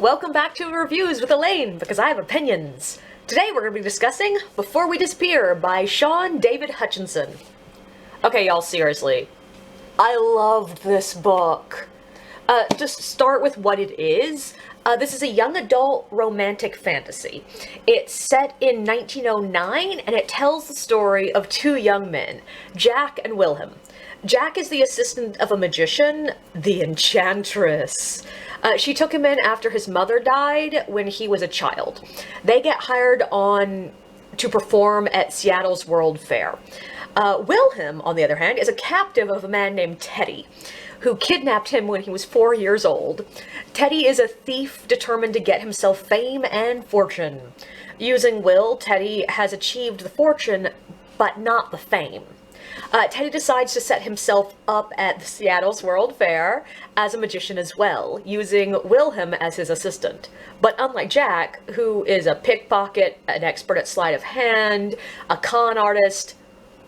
welcome back to Reviews with Elaine, because I have opinions. Today we're going to be discussing Before We Disappear by Shaun David Hutchinson. Okay, y'all, seriously. I loved this book. To start with what it is, this is a young adult romantic fantasy. It's set in 1909, and it tells the story of two young men, Jack and Wilhelm. Jack is the assistant of a magician, the Enchantress. She took him in after his mother died when he was a child. They get hired on to perform at Seattle's World Fair. Wilhelm, on the other hand, is a captive of a man named Teddy, who kidnapped him when he was 4 years old. Teddy is a thief determined to get himself fame and fortune. Using Will, Teddy has achieved the fortune, but not the fame. Teddy decides to set himself up at the Seattle's World Fair as a magician as well, using Wilhelm as his assistant. But unlike Jack, who is a pickpocket, an expert at sleight of hand, a con artist,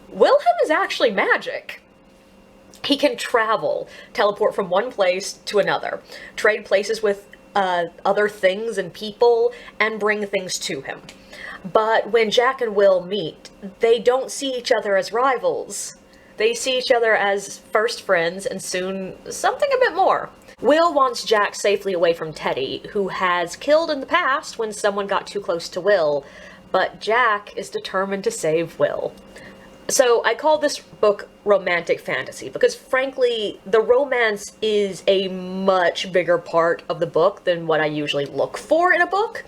Wilhelm is actually magic. He can travel, teleport from one place to another, trade places with other things and people, and bring things to him. But when Jack and Will meet, they don't see each other as rivals. They see each other as first friends and soon something a bit more. Will wants Jack safely away from Teddy, who has killed in the past when someone got too close to Will, but Jack is determined to save Will. So I call this book romantic fantasy because, frankly, the romance is a much bigger part of the book than what I usually look for in a book.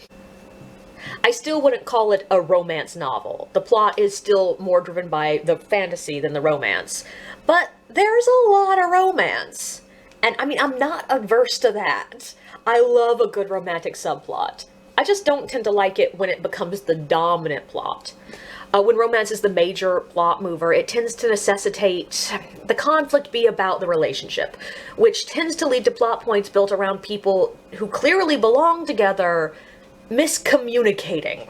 I still wouldn't call it a romance novel. The plot is still more driven by the fantasy than the romance. But there's a lot of romance. And I mean, I'm not averse to that. I love a good romantic subplot. I just don't tend to like it when it becomes the dominant plot. When romance is the major plot mover, it tends to necessitate the conflict be about the relationship, which tends to lead to plot points built around people who clearly belong together miscommunicating.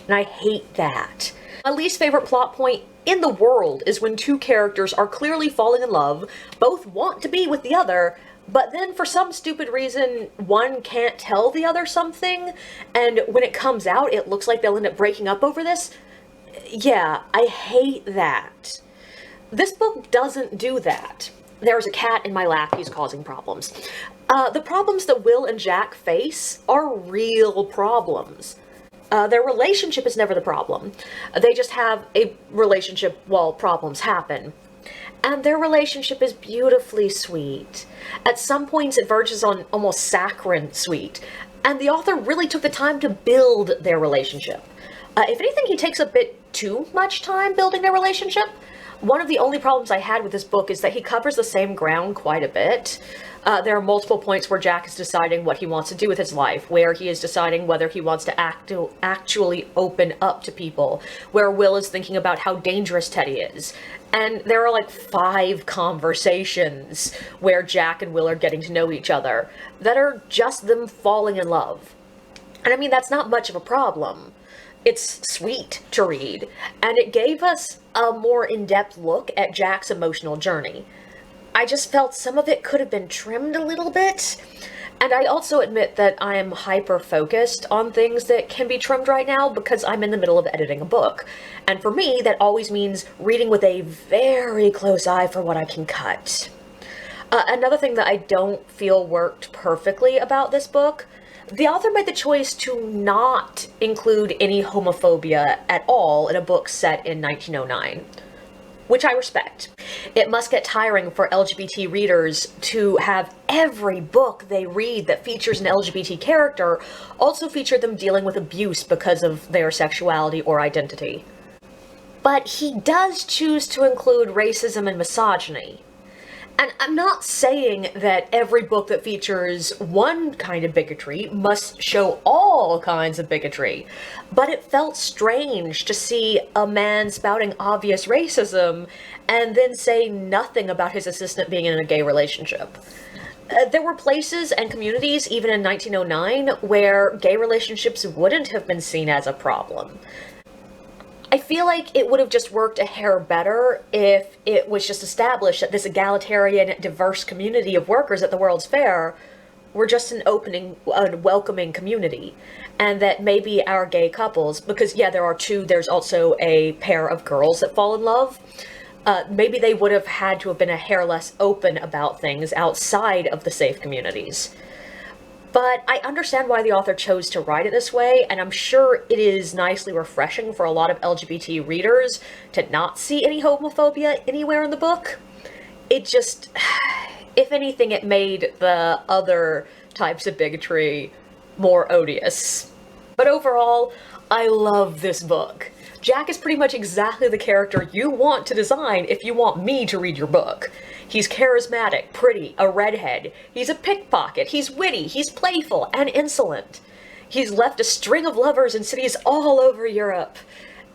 And I hate that. My least favorite plot point in the world is when two characters are clearly falling in love, both want to be with the other, but then for some stupid reason, one can't tell the other something, and when it comes out, it looks like they'll end up breaking up over this. Yeah, I hate that. This book doesn't do that. There's a cat in my lap, he's causing problems. The problems that Will and Jack face are real problems. Their relationship is never the problem. They just have a relationship while problems happen. And their relationship is beautifully sweet. At some points it verges on almost saccharine sweet. And the author really took the time to build their relationship. If anything, he takes a bit too much time building their relationship. One of the only problems I had with this book is that he covers the same ground quite a bit. There are multiple points where Jack is deciding what he wants to do with his life, where he is deciding whether he wants to actually open up to people, where Will is thinking about how dangerous Teddy is. And there are like 5 conversations where Jack and Will are getting to know each other that are just them falling in love. And I mean, that's not much of a problem. It's sweet to read, and it gave us a more in-depth look at Jack's emotional journey. I just felt some of it could have been trimmed a little bit, and I also admit that I am hyper-focused on things that can be trimmed right now because I'm in the middle of editing a book. And for me, that always means reading with a very close eye for what I can cut. Another thing that I don't feel worked perfectly about this book, the author made the choice to not include any homophobia at all in a book set in 1909, which I respect. It must get tiring for LGBT readers to have every book they read that features an LGBT character also feature them dealing with abuse because of their sexuality or identity. But he does choose to include racism and misogyny. And I'm not saying that every book that features one kind of bigotry must show all kinds of bigotry, but it felt strange to see a man spouting obvious racism and then say nothing about his assistant being in a gay relationship. There were places and communities, even in 1909, where gay relationships wouldn't have been seen as a problem. I feel like it would have just worked a hair better if it was just established that this egalitarian, diverse community of workers at the World's Fair we're just an opening, a welcoming community, and that maybe our gay couples, because yeah, there are two, there's also a pair of girls that fall in love, maybe they would have had to have been a hair less open about things outside of the safe communities. But I understand why the author chose to write it this way, and I'm sure it is nicely refreshing for a lot of LGBT readers to not see any homophobia anywhere in the book. It just, if anything, it made the other types of bigotry more odious. But overall, I love this book. Jack is pretty much exactly the character you want to design if you want me to read your book. He's charismatic, pretty, a redhead. He's a pickpocket, he's witty, he's playful, and insolent. He's left a string of lovers in cities all over Europe.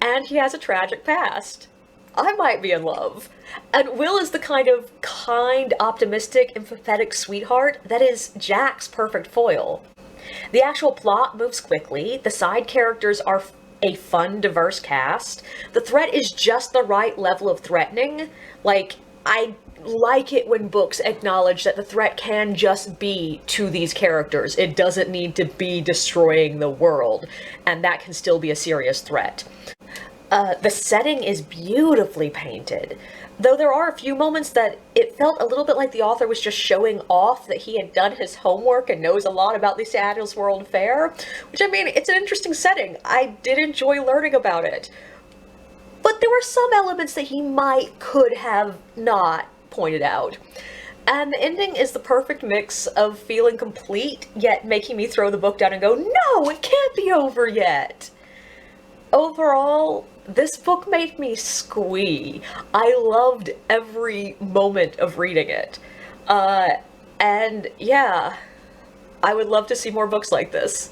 And he has a tragic past. I might be in love. And Will is the kind of kind, optimistic, and pathetic sweetheart that is Jack's perfect foil. The actual plot moves quickly, the side characters are a fun, diverse cast. The threat is just the right level of threatening. Like, I like it when books acknowledge that the threat can just be to these characters. It doesn't need to be destroying the world, and that can still be a serious threat. The setting is beautifully painted, though there are a few moments that it felt a little bit like the author was just showing off that he had done his homework and knows a lot about the Saddles World Fair, which, I mean, it's an interesting setting. I did enjoy learning about it. But there were some elements that he could have not pointed out. And the ending is the perfect mix of feeling complete, yet making me throw the book down and go, no, it can't be over yet. Overall, this book made me squee. I loved every moment of reading it. And yeah, I would love to see more books like this.